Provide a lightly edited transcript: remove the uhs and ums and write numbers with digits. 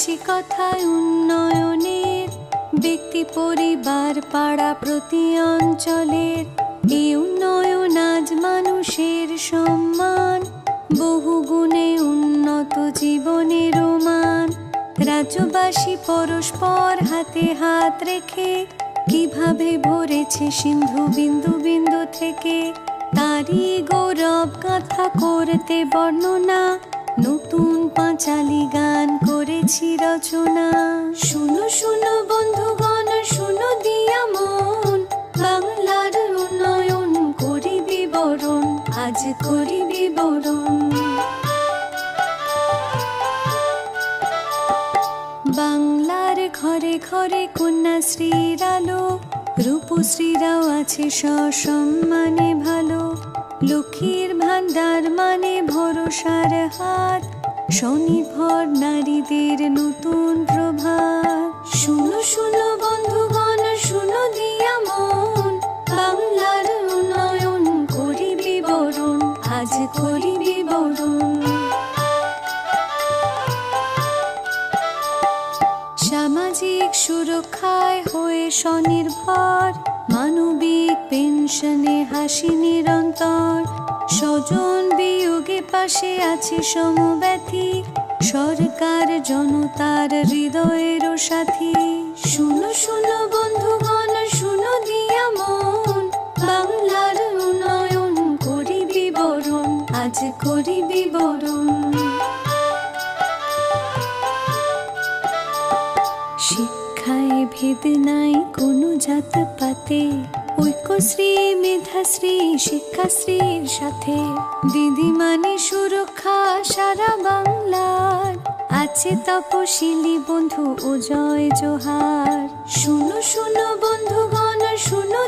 হাসি কথায় উন্নয়নের, ব্যক্তি পরিবার পাড়া প্রতি অঞ্চলের এই উন্নয়ন আজ মানুষের সম্মান, বহু গুণে উন্নত জীবনের মান। রাজ্যবাসী পরস্পর হাতে হাত রেখে কিভাবে ভরেছে সিন্ধু বিন্দু বিন্দু থেকে, তারই গৌরব গাথা করতে বর্ণনা, নতুন পাঁচালী গান করেছি রচনা। শুনো শুনো বন্ধুগণ, শুনো দিয়া মন, বাংলার উন্নয়ন করি বিবরণ, আজ করি বিবরণ। বাংলার ঘরে ঘরে কন্যাশ্রীর আলো, রূপশ্রীরাও আছে সসম্মানে ভালো, লক্ষ্মীর ভান্ডার মানে ভরসার হাত, স্বনির্ভর নারীদের নতুন প্রভাত। শুনো শুনো বন্ধুগণ, শুনো দিয়া মন, বাংলার উন্নয়ন করি বিবরণ, আজ করি বিবরণ। সামাজিক সুরক্ষায় হয়ে স্বনির্ভর, মানবিক পেনশনে হাসি নিরন্তর, স্বজন বিয়োগে পাশে আছে সমব্যথী, সরকার জনতার হৃদয়ের সাথী। শুনো শুনো বন্ধুগণ, শুনো দিয়া মন, বাংলার উন্নয়ন করি বিবরণ, আজ করি বিবরণ। শিক্ষায় ভেদ নাই কোনো জাত পাতে, ঐক্যশ্রী মেধাশ্রী শিক্ষাশ্রীর সাথে, দিদিমানি সুরক্ষা সারা বাংলার, আছে তপশিলি বন্ধু ও জয় জোহার। শুনো শুনো বন্ধুগণ, শুনো